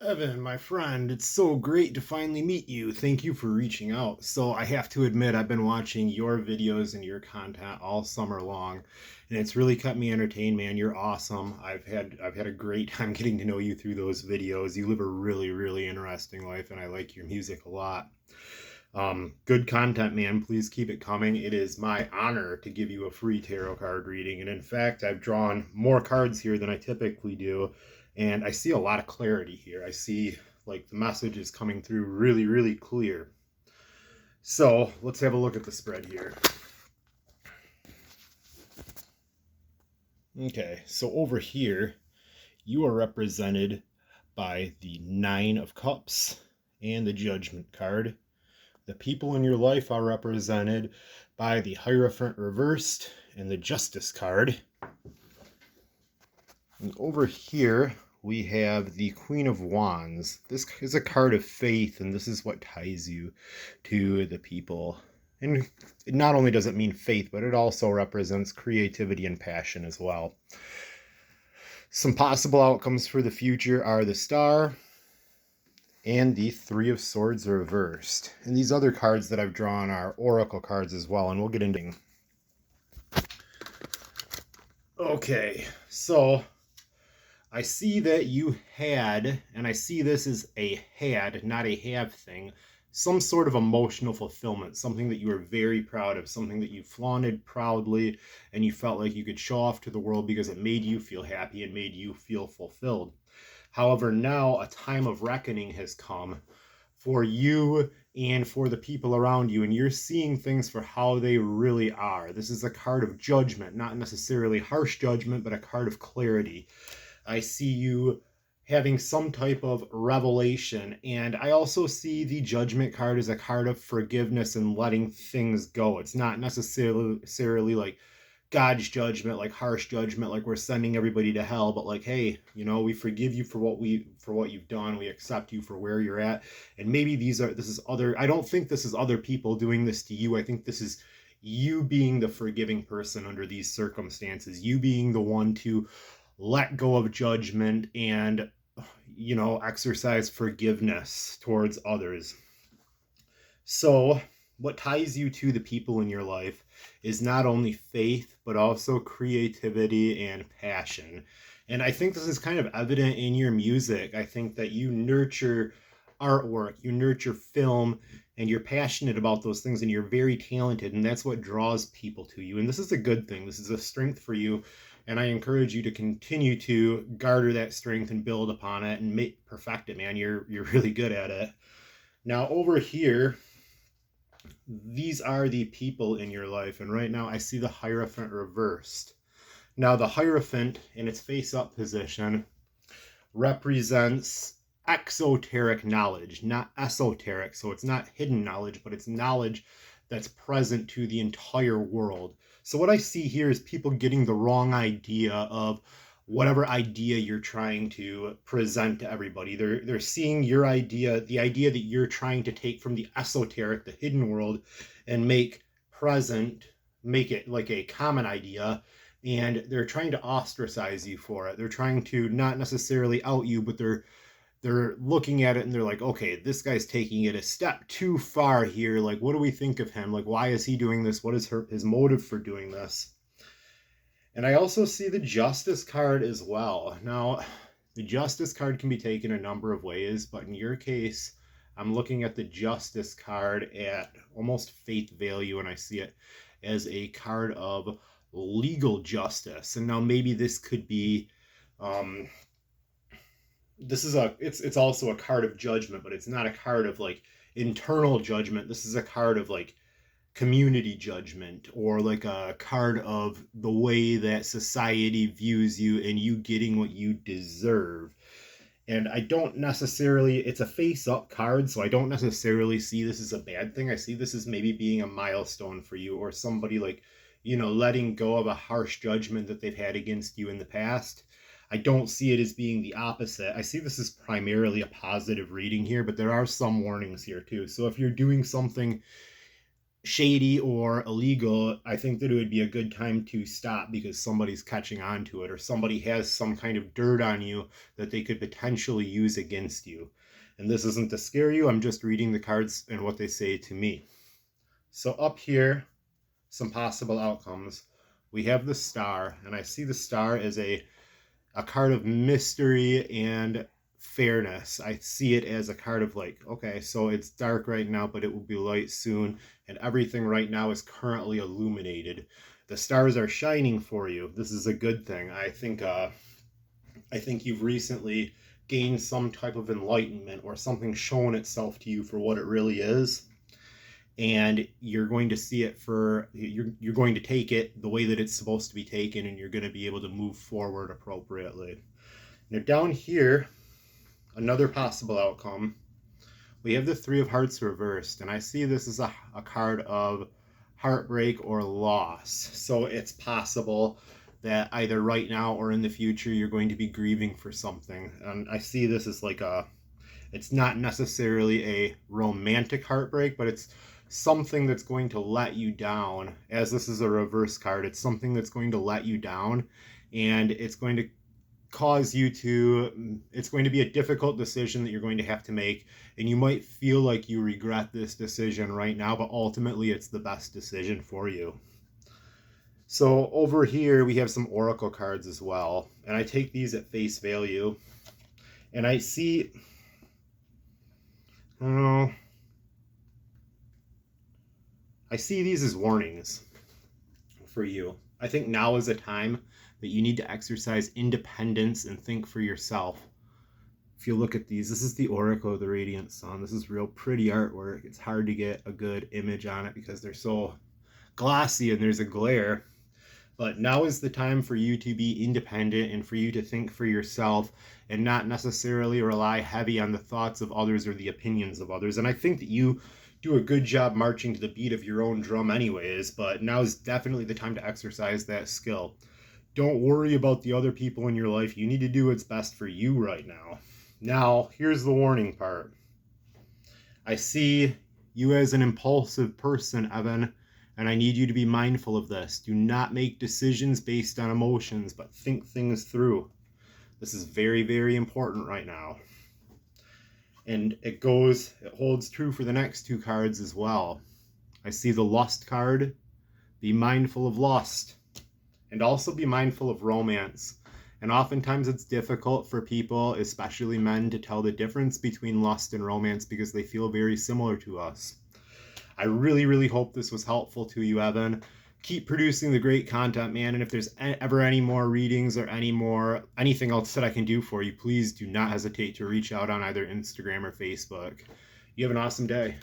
Evan, my friend, it's so great to finally meet you. Thank you for reaching out. So, I have to admit, I've been watching your videos and your content all summer long, and it's really kept me entertained, man. You're awesome. I've had a great time getting to know you through those videos. You live a really, really interesting life, and I like your music a lot. Good content, man. Please keep it coming. It is my honor to give you a free tarot card reading. And in fact, I've drawn more cards here than I typically do. And I see a lot of clarity here. I see like the message is coming through really, really clear. So let's have a look at the spread here. Okay, so over here, you are represented by the Nine of Cups and the Judgment card. The people in your life are represented by the Hierophant reversed and the Justice card. And over here, we have the Queen of Wands. This is a card of faith, and this is what ties you to the people. And not only does it mean faith, but it also represents creativity and passion as well. Some possible outcomes for the future are the Star and the Three of Swords reversed. And these other cards that I've drawn are oracle cards as well, and we'll get into. Okay, so I see that you had, and I see this as a had, not a have thing, some sort of emotional fulfillment, something that you were very proud of, something that you flaunted proudly, and you felt like you could show off to the world because it made you feel happy and made you feel fulfilled. However, now a time of reckoning has come for you and for the people around you, and you're seeing things for how they really are. This is a card of judgment, not necessarily harsh judgment, but a card of clarity. I see you having some type of revelation, and I also see the Judgment card as a card of forgiveness and letting things go. It's not necessarily like God's judgment, like harsh judgment, like we're sending everybody to hell, but like, hey, we forgive you for what you've done. We accept you for where you're at. And maybe I don't think this is other people doing this to you. I think this is you being the forgiving person under these circumstances, you being the one to let go of judgment and exercise forgiveness towards others. So what ties you to the people in your life is not only faith, but also creativity and passion. And I think this is kind of evident in your music. I think that you nurture artwork, you nurture film, and you're passionate about those things, and you're very talented, and that's what draws people to you. And this is a good thing. This is a strength for you, and I encourage you to continue to garner that strength and build upon it and perfect it, man. You're really good at it. Now over here, these are the people in your life, and right now I see the Hierophant reversed. Now the Hierophant in its face-up position represents exoteric knowledge, not esoteric. So it's not hidden knowledge, but it's knowledge that's present to the entire world. So what I see here is people getting the wrong idea of whatever idea you're trying to present to everybody. They're seeing your idea, the idea that you're trying to take from the esoteric, the hidden world, and make it like a common idea, and they're trying to ostracize you for it. They're trying to not necessarily out you, but they're looking at it and they're like, okay, this guy's taking it a step too far here. Like, what do we think of him? Like, why is he doing this? What is his motive for doing this? And I also see the Justice card as well. Now, the Justice card can be taken a number of ways, but in your case, I'm looking at the Justice card at almost faith value, and I see it as a card of legal justice. And now maybe this could be it's also a card of judgment, but it's not a card of like internal judgment. This is a card of like community judgment, or like a card of the way that society views you and you getting what you deserve. And it's a face-up card, so I don't necessarily see this as a bad thing. I see this as maybe being a milestone for you, or somebody like, letting go of a harsh judgment that they've had against you in the past. I don't see it as being the opposite. I see this as primarily a positive reading here, but there are some warnings here too. So if you're doing something shady or illegal, I think that it would be a good time to stop because somebody's catching on to it, or somebody has some kind of dirt on you that they could potentially use against you. And this isn't to scare you, I'm just reading the cards and what they say to me. So up here, some possible outcomes. We have the Star, and I see the Star as a card of mystery and fairness. I see it as a card of like, okay, so it's dark right now, but it will be light soon, and everything right now is currently illuminated. The stars are shining for you. This is a good thing. I think you've recently gained some type of enlightenment or something shown itself to you for what it really is, and you're going to see it for you're going to take it the way that it's supposed to be taken, and you're going to be able to move forward appropriately. Now down here, another possible outcome, we have the Three of Hearts reversed, and I see this as a card of heartbreak or loss. So it's possible that either right now or in the future you're going to be grieving for something, and I see this as like it's not necessarily a romantic heartbreak, but it's something that's going to let you down. As this is a reverse card, it's something that's going to let you down, and it's going to cause you to, it's going to be a difficult decision that you're going to have to make, and you might feel like you regret this decision right now, but ultimately it's the best decision for you. So over here we have some oracle cards as well, and I take these at face value, and I see, I don't know, I see these as warnings for you. I think now is a time that you need to exercise independence and think for yourself. If you look at these, this is the Oracle of the Radiant Sun. This is real pretty artwork. It's hard to get a good image on it because they're so glossy and there's a glare. But now is the time for you to be independent and for you to think for yourself and not necessarily rely heavy on the thoughts of others or the opinions of others. And I think that you do a good job marching to the beat of your own drum anyways, but now is definitely the time to exercise that skill. Don't worry about the other people in your life. You need to do what's best for you right now. Now, here's the warning part. I see you as an impulsive person, Evan, and I need you to be mindful of this. Do not make decisions based on emotions, but think things through. This is very, very important right now. And it holds true for the next two cards as well. I see the Lust card. Be mindful of lust. And also be mindful of romance. And oftentimes it's difficult for people, especially men, to tell the difference between lust and romance because they feel very similar to us. I really, really hope this was helpful to you, Evan. Keep producing the great content, man. And if there's ever any more readings or anything else that I can do for you, please do not hesitate to reach out on either Instagram or Facebook. You have an awesome day.